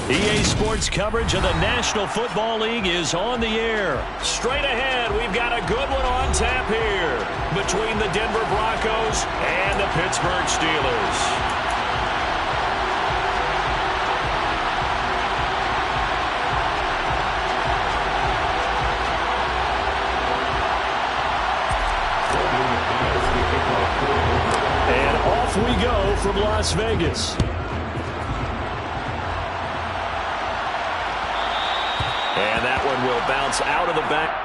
EA Sports coverage of the National Football League is on the air. Straight ahead, we've got a good one on tap here between the Denver Broncos and the Pittsburgh Steelers. And off we go from Las Vegas. And that one will bounce out of the back.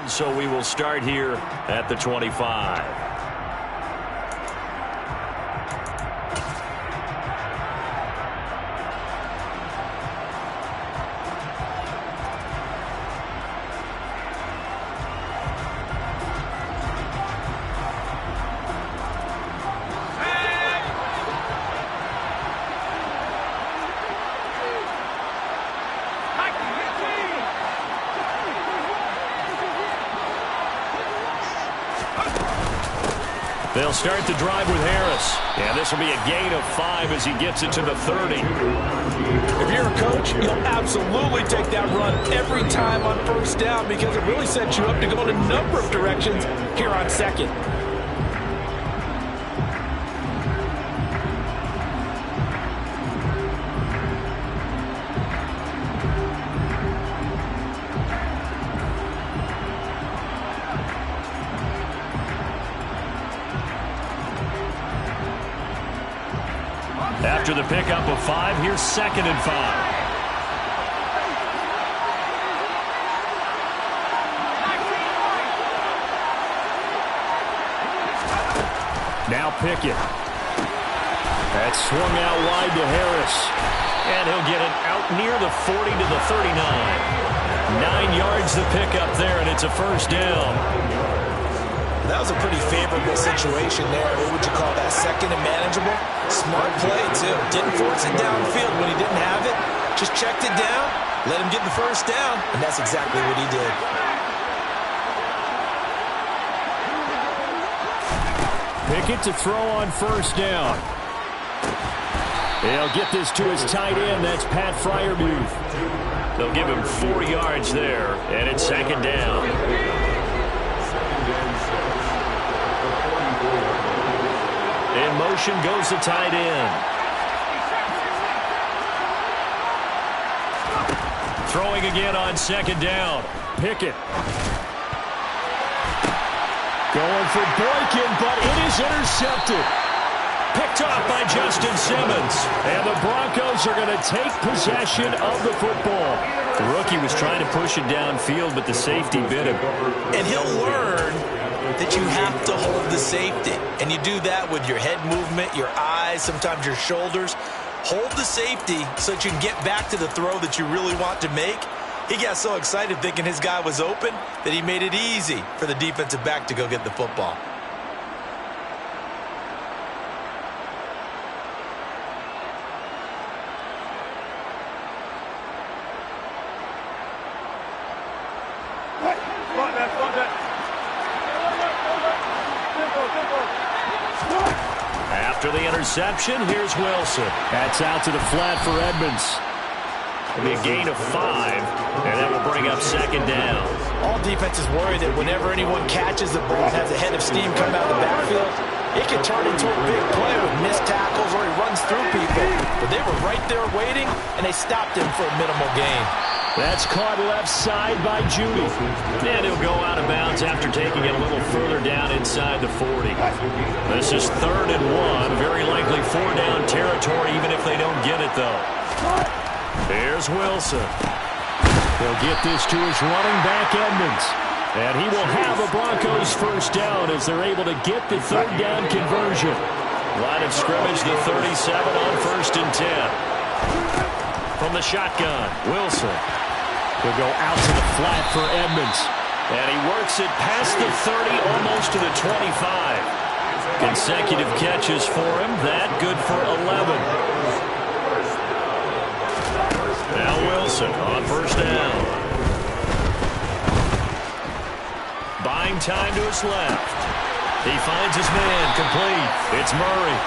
So we will start here at the 25. They'll start the drive with Harris. And this will be a gain of 5 as he gets it to the 30. If you're a coach, you'll absolutely take that run every time on first down because it really sets you up to go in a number of directions here on second. After the pickup of 5, here's 2nd and 5. Now Pickett. That's swung out wide to Harris. And he'll get it out near the 40 to the 39. 9 yards the pickup there, and it's a first down. That was a pretty favorable situation there. What would you call that? Second and manageable? Smart play, too. Didn't force it downfield when he didn't have it. Just checked it down, let him get the first down, and that's exactly what he did. Pickett to throw on first down. He'll get this to his tight end. That's Pat Freiermuth. They'll give him 4 yards there, and it's 2nd down. In motion goes the tight end. Throwing again on 2nd down. Pickett. Going for Boykin, but it is intercepted. Picked off by Justin Simmons. And the Broncos are going to take possession of the football. The rookie was trying to push it downfield, but the safety bit him. And he'll learn that you have to hold the safety. And you do that with your head movement, your eyes, sometimes your shoulders. Hold the safety so that you can get back to the throw that you really want to make. He got so excited thinking his guy was open that he made it easy for the defensive back to go get the football. After the interception, here's Wilson. That's out to the flat for Edmonds. It'll be a gain of 5, and that will bring up second down. All defenses worry that whenever anyone catches the ball and has a head of steam come out of the backfield, it can turn into a big play with missed tackles or he runs through people. But they were right there waiting, and they stopped him for a minimal gain. That's caught left side by Judy. And he'll go out of bounds after taking it a little further down inside the 40. This is 3rd and 1. Very likely 4-down territory, even if they don't get it, though. Here's Wilson. He'll get this to his running back, Edmonds. And he will have a Broncos first down as they're able to get the 3rd down conversion. Line of scrimmage, the 37 on 1st and 10. From the shotgun, Wilson. He'll go out to the flat for Edmonds. And he works it past the 30, almost to the 25. Consecutive catches for him. That good for 11. Now Wilson on first down. Buying time to his left. He finds his man complete. It's Murray.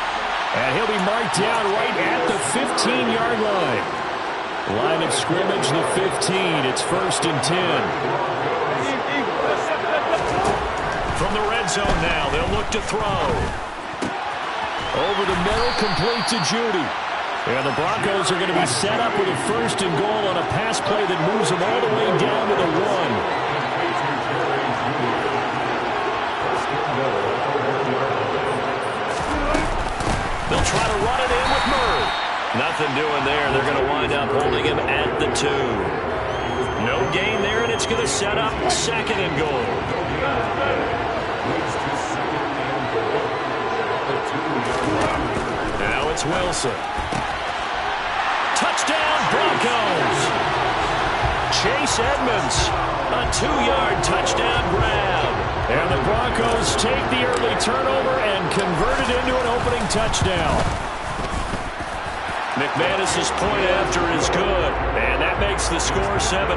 And he'll be marked down right at the 15-yard line. Line of scrimmage, the 15. It's 1st and 10. From the red zone now, they'll look to throw. Over the middle, complete to Judy. And the Broncos are going to be set up with a 1st and goal on a pass play that moves them all the way down to the 1. They'll try to run it in with Murray. Nothing doing there. They're going to wind up holding him at the 2. No gain there, and it's going to set up 2nd and goal. Now it's Wilson. Touchdown, Broncos. Chase Edmonds. A 2-yard touchdown grab. And the Broncos take the early turnover and convert it into an opening touchdown. McManus's point after is good, and that makes the score 7-0.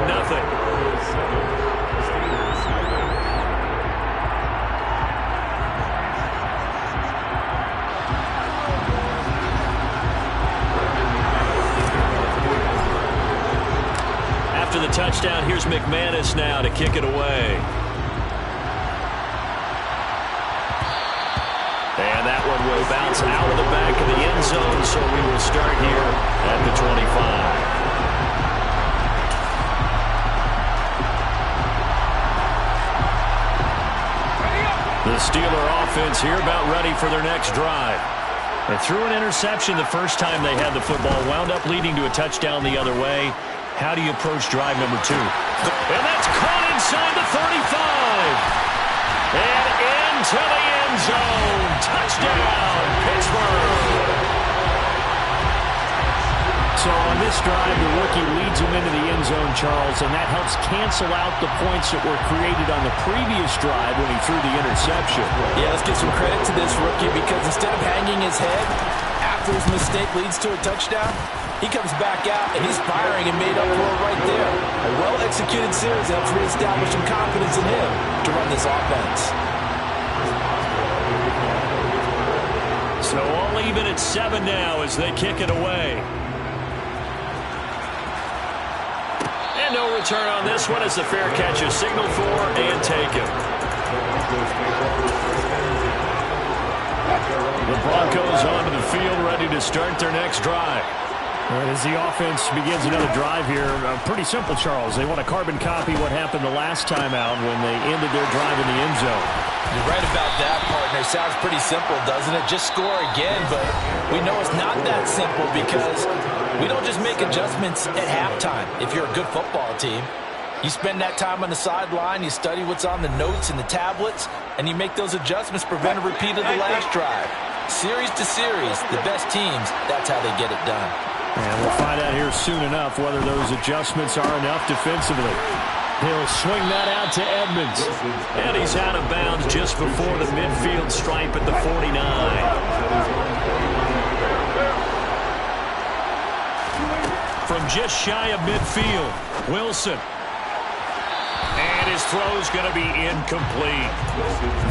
After the touchdown, here's McManus now to kick it away. And that one will bounce out of the back of the end zone, so we will start here at the 25. The Steeler offense here about ready for their next drive. They threw an interception the first time they had the football, wound up leading to a touchdown the other way. How do you approach drive number 2? And that's caught inside the 35. And into the end zone. Touchdown, Pittsburgh. So on this drive, the rookie leads him into the end zone, Charles, and that helps cancel out the points that were created on the previous drive when he threw the interception. Yeah, let's give some credit to this rookie because instead of hanging his head after his mistake leads to a touchdown, he comes back out and he's firing and made up for it right there. A well-executed series helps reestablish some confidence in him to run this offense. So all even at 7 now as they kick it away. And no return on this one as the fair catch is signaled for and taken. The Broncos onto the field ready to start their next drive. As the offense begins another drive here, pretty simple, Charles. They want to carbon copy what happened the last time out when they ended their drive in the end zone. You're right about that, partner. Sounds pretty simple, doesn't it? Just score again, but we know it's not that simple because we don't just make adjustments at halftime if you're a good football team. You spend that time on the sideline, you study what's on the notes and the tablets, and you make those adjustments to prevent a repeat of the last drive. Series to series, the best teams, that's how they get it done. And we'll find out here soon enough whether those adjustments are enough defensively. He'll swing that out to Edmonds. And he's out of bounds just before the midfield stripe at the 49. From just shy of midfield, Wilson. And his throw's going to be incomplete.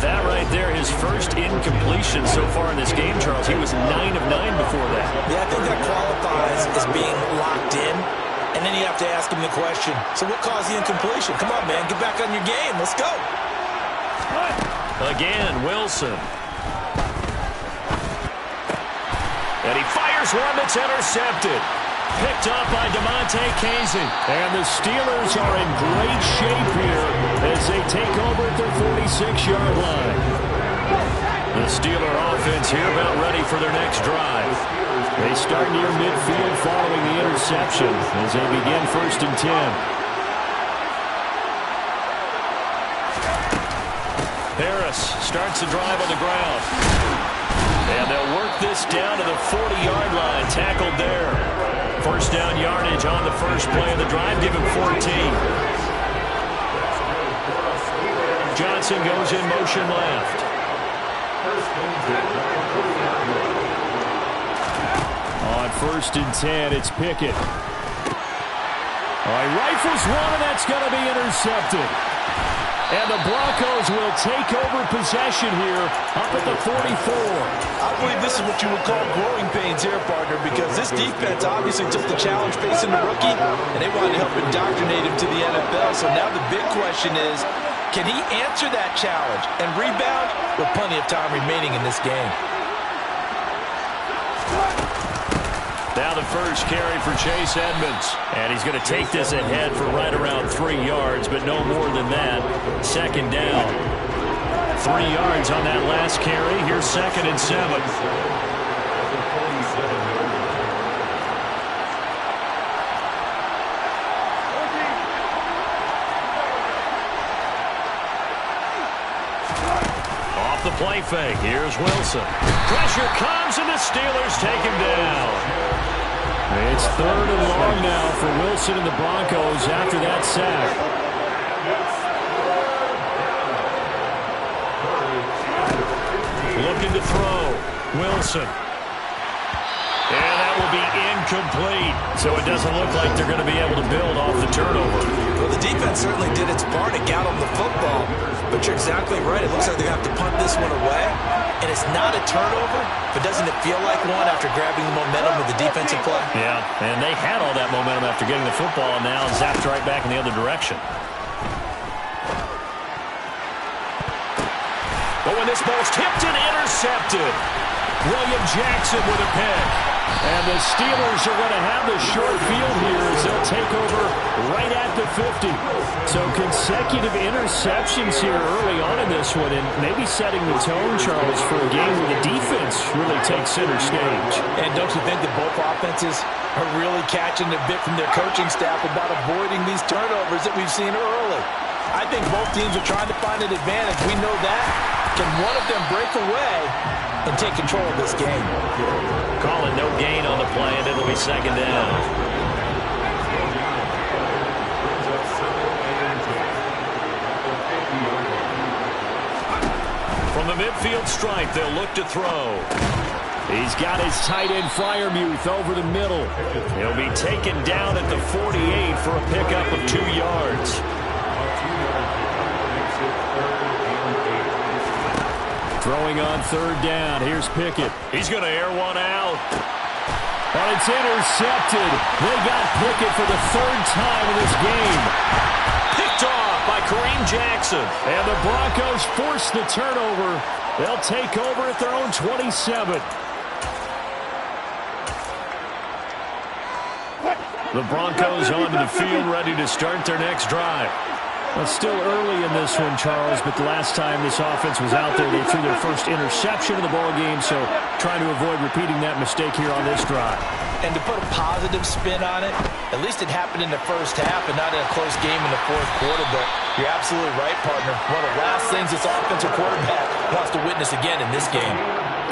That right there, his first incompletion so far in this game, Charles. He was 9 of 9 before that. Yeah, I think that qualifies as being locked in. And then you have to ask him the question, so what caused the incompletion? Come on, man, get back on your game. Let's go. Again, Wilson. And he fires one that's intercepted. Picked up by DeMonte Casey. And the Steelers are in great shape here as they take over at their 46-yard line. The Steeler offense here about ready for their next drive. They start near midfield following the interception as they begin 1st and 10. Harris starts the drive on the ground. And they'll work this down to the 40-yard line. Tackled there. First down yardage on the first play of the drive. Give him 14. Johnson goes in motion left. On 1st and 10, it's Pickett. All right, rifles one, and that's going to be intercepted. And the Broncos will take over possession here up at the 44. I believe this is what you would call growing pains here, partner, because this defense obviously took the challenge facing the rookie, and they wanted to help indoctrinate him to the NFL. So now the big question is, can he answer that challenge and rebound with plenty of time remaining in this game? Now the first carry for Chase Edmonds. And he's going to take this ahead for right around 3 yards, but no more than that. Second down. 3 yards on that last carry. Here's 2nd and 7. Off the play fake. Here's Wilson. Pressure comes, and the Steelers take him down. It's 3rd and long now for Wilson and the Broncos after that sack. Looking to throw. Wilson. And that will be incomplete. So it doesn't look like they're going to be able to build off the turnover. Well, the defense certainly did its part to get on the football. But you're exactly right. It looks like they're going to have to punt this one away. And it's not a turnover, but doesn't it feel like one after grabbing the momentum of the defensive play? Yeah, and they had all that momentum after getting the football, and now zapped right back in the other direction. But when this ball's tipped and intercepted, William Jackson with a pick. And the Steelers are going to have the short field here as they'll take over right at the 50. So consecutive interceptions here early on in this one, and maybe setting the tone, Charles, for a game where the defense really takes center stage. And don't you think that both offenses are really catching a bit from their coaching staff about avoiding these turnovers that we've seen early? I think both teams are trying to find an advantage. We know that. Can one of them break away and take control of this game? Call it no gain on the play, and it'll be 2nd down. From the midfield stripe, they'll look to throw. He's got his tight end Freiermuth over the middle. He'll be taken down at the 48 for a pickup of 2 yards. Throwing on 3rd down. Here's Pickett. He's going to air one out. And it's intercepted. They got Pickett for the 3rd time in this game. Picked off by Kareem Jackson. And the Broncos force the turnover. They'll take over at their own 27. The Broncos onto the field, ready to start their next drive. It's still early in this one, Charles, but the last time this offense was out there, they threw their first interception of the ball game, so trying to avoid repeating that mistake here on this drive. And to put a positive spin on it, at least it happened in the first half and not in a close game in the fourth quarter. But you're absolutely right, partner. One of the last things this offensive quarterback wants to witness again in this game.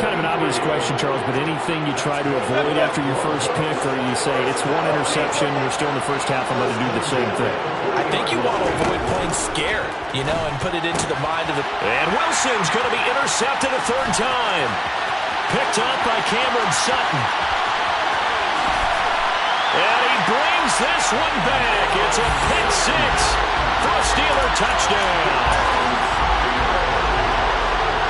Kind of an obvious question, Charles, but anything you try to avoid after your first pick, or you say it's one interception, we're still in the first half, I'm going to do the same thing? I think you want to avoid playing scared, and put it into the mind of the... And Wilson's going to be intercepted a third time. Picked up by Cameron Sutton. And he brings this one back. It's a pick six for a Steeler touchdown.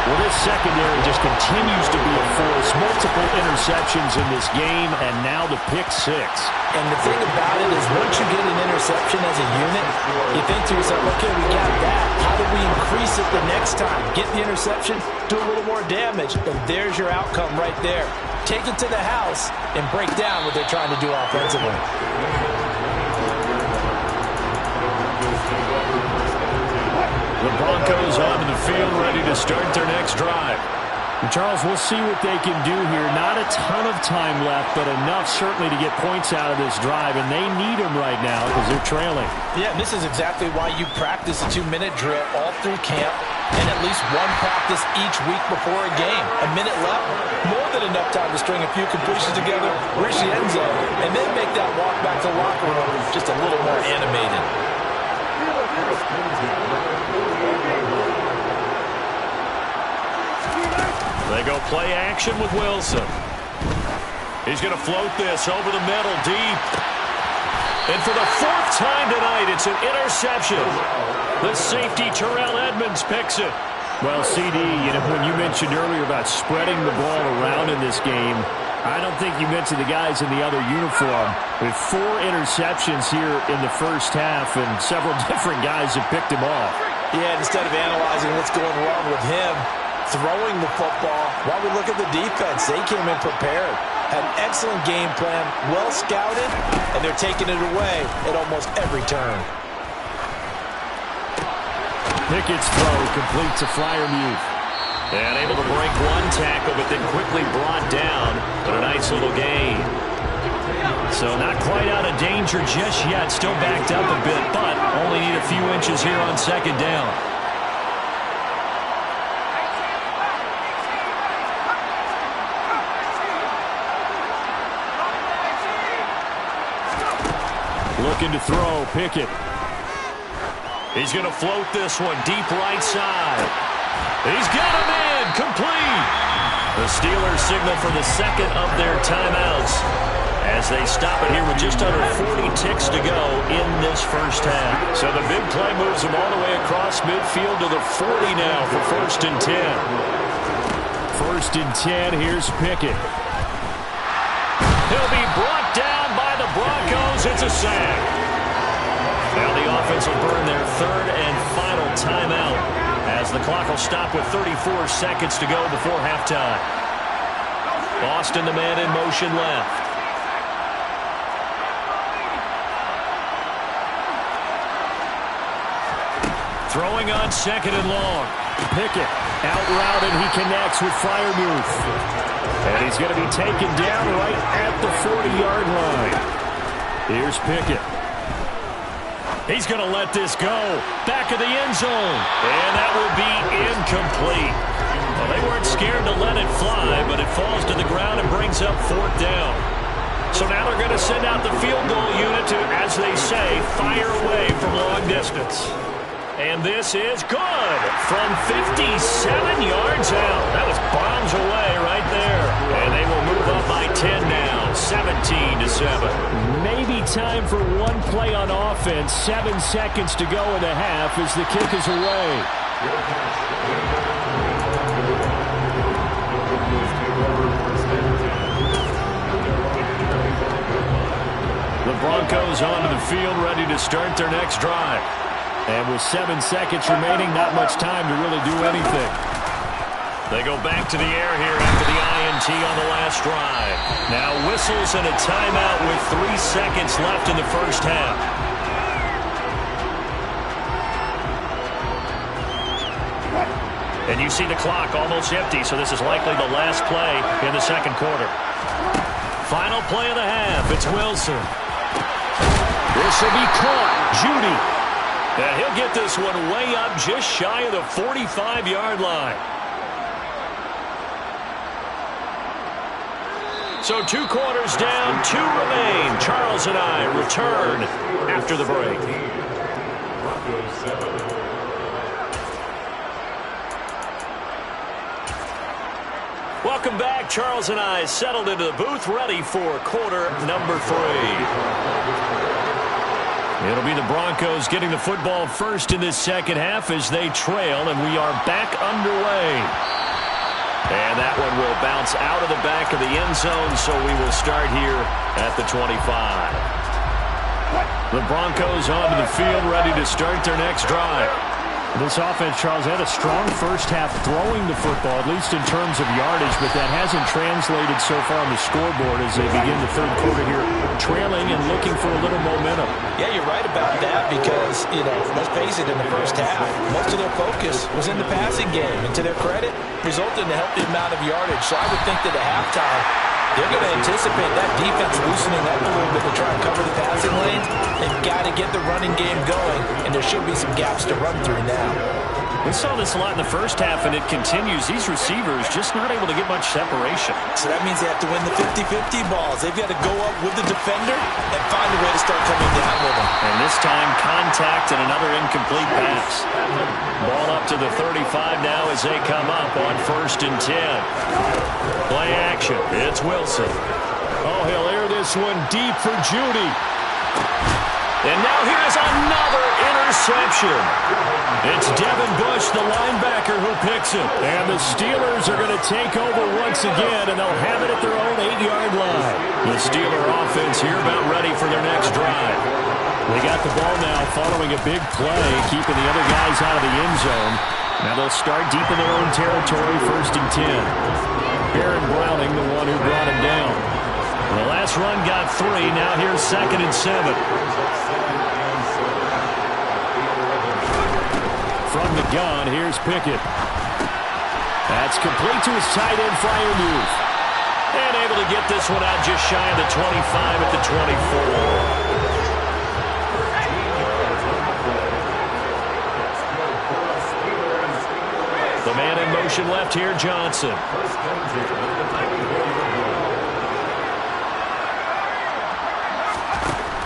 Well, this secondary just continues to be a force. Multiple interceptions in this game, and now the pick six. And the thing about it is once you get an interception as a unit, you think to yourself, okay, we got that. How do we increase it the next time? Get the interception, do a little more damage, and there's your outcome right there. Take it to the house and break down what they're trying to do offensively. The Broncos onto the field, ready to start their next drive. And Charles, we'll see what they can do here. Not a ton of time left, but enough certainly to get points out of this drive, and they need them right now because they're trailing. Yeah, this is exactly why you practice a 2-minute drill all through camp and at least one practice each week before a game. A minute left, more than enough time to string a few completions together, reach the end zone, and then make that walk back to the locker room just a little more animated. They go play action with Wilson. He's going to float this over the middle, deep. And for the fourth time tonight, it's an interception. The safety, Terrell Edmonds, picks it. Well, CD, when you mentioned earlier about spreading the ball around in this game, I don't think you mentioned the guys in the other uniform. With 4 interceptions here in the first half, and several different guys have picked him off. Yeah, instead of analyzing what's going wrong with him, throwing the football, while we look at the defense, they came in prepared. Had an excellent game plan, well scouted, and they're taking it away at almost every turn. Pickett's throw complete to Freiermuth. And able to break one tackle, but then quickly brought down. But a nice little gain. So not quite out of danger just yet. Still backed up a bit, but only need a few inches here on second down. Looking to throw, Pickett. He's going to float this one deep right side. He's got him in, complete. The Steelers signal for the second of their timeouts as they stop it here with just under 40 ticks to go in this first half. So the big play moves them all the way across midfield to the 40 now for 1st and 10. 1st and 10, here's Pickett. He'll be brought down by the Broncos. It's a sack. Now the offense will burn their 3rd and final timeout as the clock will stop with 34 seconds to go before halftime. Boston, the man in motion left. Throwing on 2nd and long. Pickett out route, and he connects with Freiermuth. And he's going to be taken down right at the 40-yard line. Here's Pickett. He's going to let this go. Back of the end zone. And that will be incomplete. Well, they weren't scared to let it fly, but it falls to the ground and brings up 4th down. So now they're going to send out the field goal unit to, as they say, fire away from long distance. And this is good from 57 yards out. That was bombs away right there. And they will move up by 10 now, 17-7. Maybe time for one play on offense. 7 seconds to go in the half as the kick is away. The Broncos onto the field, ready to start their next drive. And with 7 seconds remaining, not much time to really do anything. They go back to the air here after the INT on the last drive. Now whistles and a timeout with 3 seconds left in the first half. And you see the clock almost empty, so this is likely the last play in the second quarter. Final play of the half. It's Wilson. This will be caught. Judy. And he'll get this one way up just shy of the 45-yard line. So 2 quarters down, 2 remain. Charles and I return after the break. Welcome back. Charles and I settled into the booth, ready for quarter number 3. It'll be the Broncos getting the football first in this second half as they trail, and we are back underway. And that one will bounce out of the back of the end zone, so we will start here at the 25. The Broncos onto the field, ready to start their next drive. This offense, Charles, had a strong first half throwing the football, at least in terms of yardage, but that hasn't translated so far on the scoreboard as they begin the third quarter here, trailing and looking for a little momentum. Yeah, you're right about that because, let's face it, in the first half, most of their focus was in the passing game. And to their credit, resulted in a healthy amount of yardage. So I would think that at halftime, they're going to anticipate that defense loosening up a little bit to try and cover the passing lanes. They've got to get the running game going, and there should be some gaps to run through now. We saw this a lot in the first half, and it continues. These receivers just not able to get much separation. So that means they have to win the 50-50 balls. They've got to go up with the defender and find a way to start coming down with them. And this time, contact and another incomplete pass. Ball up to the 35 now as they come up on 1st and 10. Play action. It's Wilson. Oh, he'll air this one deep for Judy. And now here's another interception. It's Devin Bush, the linebacker, who picks it. And the Steelers are going to take over once again, and they'll have it at their own 8-yard line. The Steeler offense here about ready for their next drive. They got the ball now following a big play, keeping the other guys out of the end zone. Now they'll start deep in their own territory, 1st and 10. Aaron Browning, the one who brought him down. The last run got 3. Now here's 2nd and 7. From the gun, here's Pickett. That's complete to his tight end flyer move. And able to get this one out just shy of the 25 at the 24. The man in motion left here, Johnson.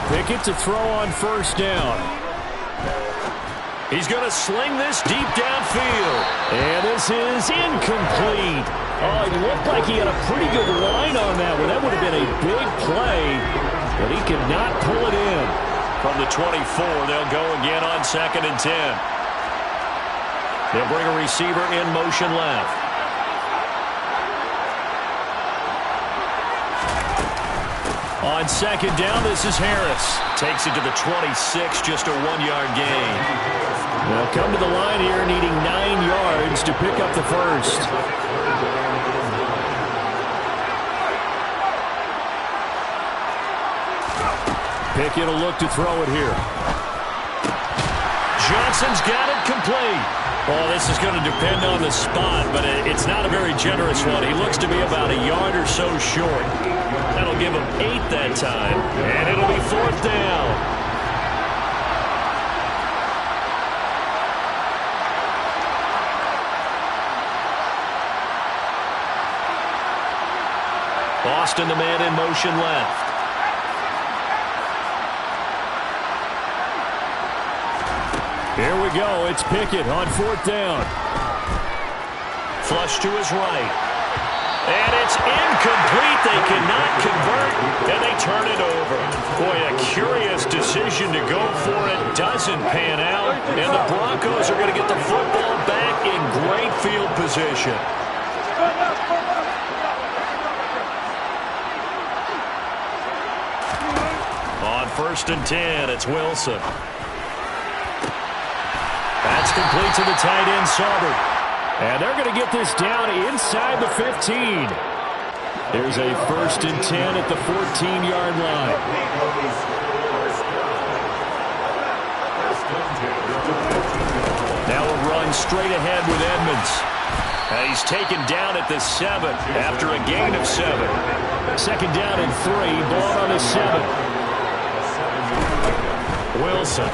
Pickett to throw on 1st down. He's going to sling this deep downfield. And this is incomplete. Oh, it looked like he had a pretty good line on that one. That would have been a big play, but he could not pull it in. From the 24, they'll go again on 2nd and 10. They'll bring a receiver in motion left. On 2nd down, this is Harris. Takes it to the 26, just a 1-yard gain. They'll come to the line here needing 9 yards to pick up the first. Pickett will look to throw it here. Johnson's got it complete. Well, this is going to depend on the spot, but it's not a very generous one. He looks to be about a yard or so short. That'll give him 8 that time, and it'll be 4th down. Boston, the man in motion left. Here we go. It's Pickett on 4th down. Flush to his right. And it's incomplete. They cannot convert, and they turn it over. Boy, a curious decision to go for it. Doesn't pan out, and the Broncos are going to get the football back in great field position. On 1st and 10, it's Wilson. That's complete to the tight end, Sauber. And they're going to get this down inside the 15. There's a 1st and 10 at the 14-yard line. Now a run straight ahead with Edmonds. He's taken down at the 7 after a gain of 7. Second down and 3, ball on the 7. Wilson.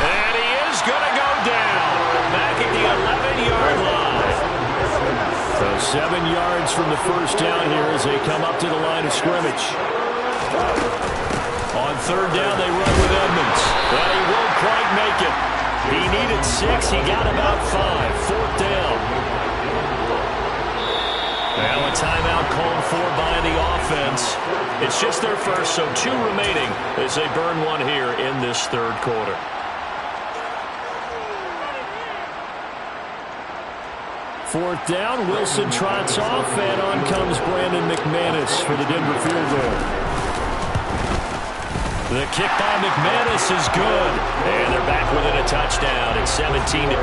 And he is going to go down back at the 11-yard line. So 7 yards from the first down here as they come up to the line of scrimmage. On third down, they run with Edmonds, but he won't quite make it. He needed 6. He got about 5. Fourth down. Now a timeout called for by the offense. It's just their first, so 2 remaining as they burn one here in this third quarter. Fourth down, Wilson trots off, and on comes Brandon McManus for the Denver field goal. The kick by McManus is good. And they're back within a touchdown. It's 17-10.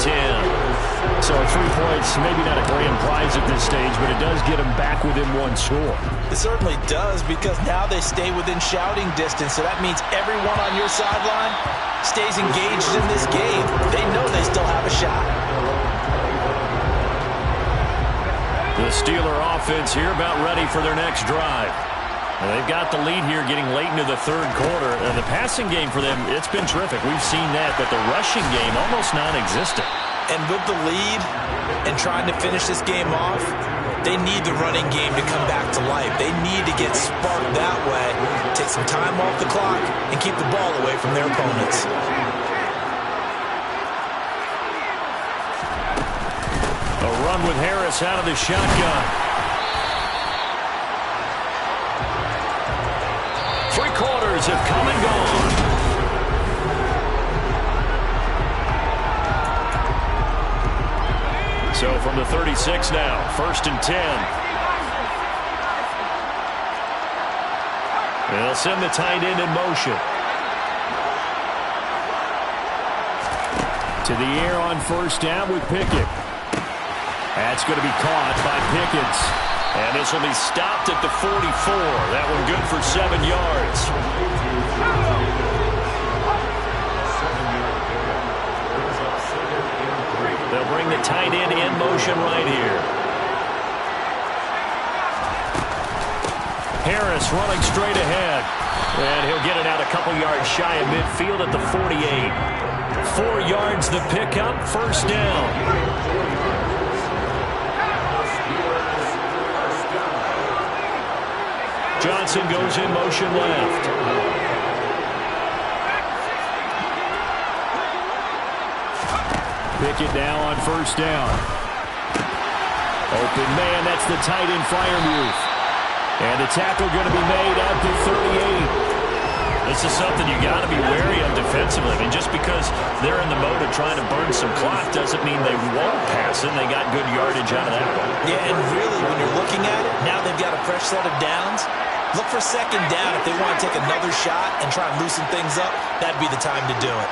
So 3 points, maybe not a grand prize at this stage, but it does get them back within 1 score. It certainly does, because now they stay within shouting distance. So that means everyone on your sideline stays engaged in this game. They know they still have a shot. The Steeler offense here about ready for their next drive. They've got the lead here getting late into the third quarter. The passing game for them, it's been terrific. We've seen that, but the rushing game almost non-existent. And with the lead and trying to finish this game off, they need the running game to come back to life. They need to get sparked that way, take some time off the clock, and keep the ball away from their opponents. A run with Harris out of the shotgun. 3 quarters have come and gone. So from the 36 now, 1st and 10. They'll send the tight end in motion. To the air on first down with Pickett. That's going to be caught by Pickens. And this will be stopped at the 44. That one good for 7 yards. They'll bring the tight end in motion right here. Harris running straight ahead. And he'll get it out a couple yards shy of midfield at the 48. 4 yards the pickup, first down. Johnson goes in motion left. Pickett now on first down. Open man, that's the tight end Freiermuth. And the tackle going to be made at the 38. This is something you got to be wary of defensively. I mean, just because they're in the mode of trying to burn some clock doesn't mean they won't pass it. They got good yardage out of that one. Yeah, and really, when you're looking at it, now they've got a fresh set of downs. Look for second down if they want to take another shot and try and loosen things up. That'd be the time to do it.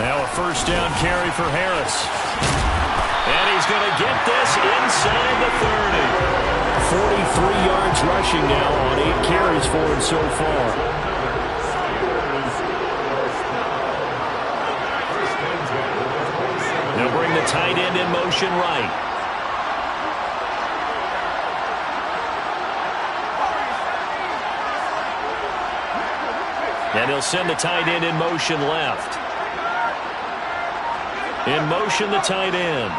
Now a first down carry for Harris. And he's going to get this inside the 30. 43 yards rushing now on 8 carries for him so far. They'll bring the tight end in motion right. And he'll send the tight end in motion left. In motion, the tight end.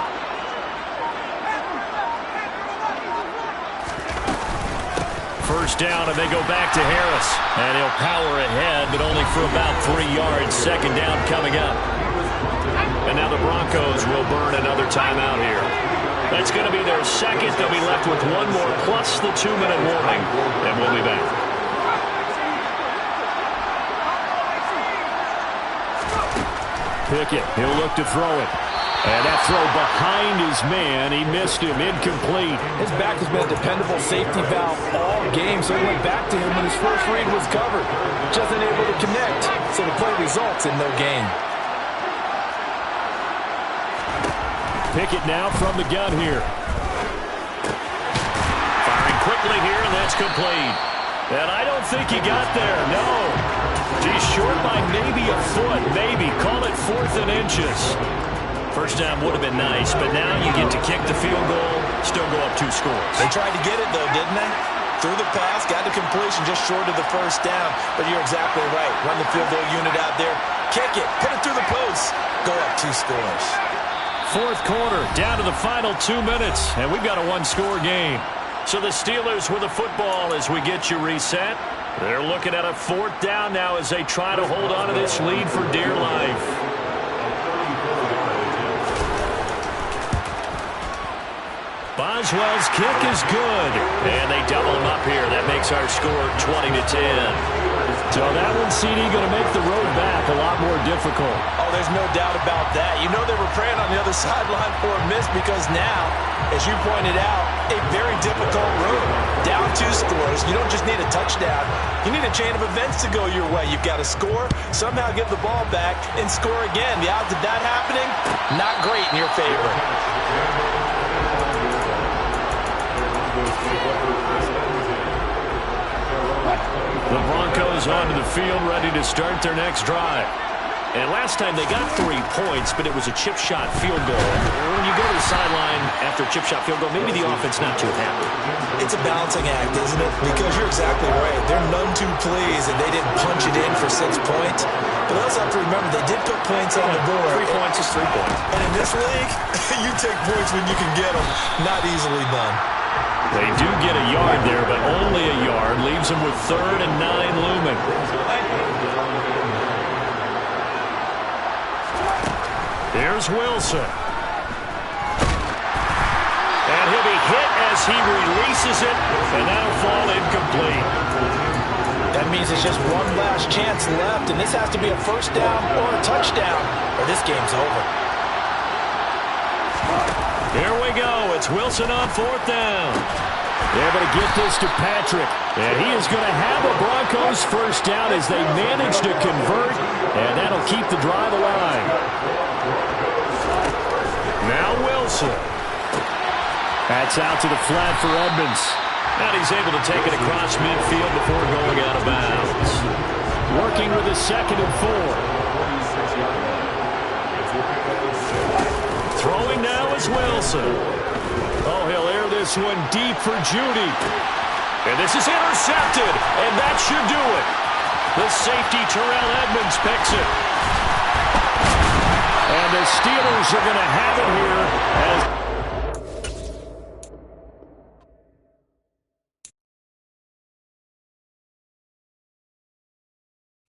First down, and they go back to Harris. And he'll power ahead, but only for about 3 yards. Second down coming up. And now the Broncos will burn another timeout here. That's going to be their second. They'll be left with one more, plus the 2-minute warning. And we'll be back. Pickett, he'll look to throw it. And that throw behind his man, he missed him, incomplete. His back has been a dependable safety valve all game, so he went back to him when his first read was covered. Just unable to connect, so the play results in no gain. Pickett now from the gun here. Firing quickly here, and that's complete. And I don't think he got there, no. He's short by maybe a foot, maybe. Call it 4th and inches. First down would have been nice, but now you get to kick the field goal, still go up 2 scores. They tried to get it, though, didn't they? Threw the pass, got the completion just short of the first down. But you're exactly right. Run the field goal unit out there. Kick it. Put it through the post. Go up 2 scores. 4th quarter, down to the final 2 minutes, and we've got a 1-score game. So the Steelers with the football as we get you reset. They're looking at a 4th down now as they try to hold on to this lead for dear life. Boswell's kick is good. And they double him up here. That makes our score 20-10. So that one, CD, going to make the road back a lot more difficult. Oh, there's no doubt about that. You know they were praying on the other sideline for a miss because now, as you pointed out, a very difficult road. Down 2 scores. You don't just need a touchdown. You need a chain of events to go your way. You've got to score, somehow give the ball back, and score again. The odds of that happening, not great in your favor. The Broncos onto the field, ready to start their next drive. And last time they got 3 points, but it was a chip shot field goal. When you go to the sideline after a chip shot field goal, maybe the offense not too happy. It's a balancing act, isn't it? Because you're exactly right. They're none too pleased, and they didn't punch it in for 6 points. But they also have to remember they did put points on the board. 3 points is 3 points. And in this league, you take points when you can get them. Not easily done. They do get a yard there, but only a yard. Leaves them with 3rd and 9 looming. Here's Wilson. And he'll be hit as he releases it, and that'll fall incomplete. That means it's just one last chance left, and this has to be a 1st down or a touchdown, or this game's over. Here we go. It's Wilson on 4th down. They're going to get this to Patrick. And he is going to have a Broncos 1st down as they manage to convert. And that'll keep the drive alive. Now Wilson. That's out to the flat for Edmonds. And he's able to take it across midfield before going out of bounds. Working with a 2nd and 4. Throwing now is Wilson. Oh, he'll air this one deep for Judy. And this is intercepted, and that should do it. The safety, Terrell Edmonds, picks it. And the Steelers are going to have it here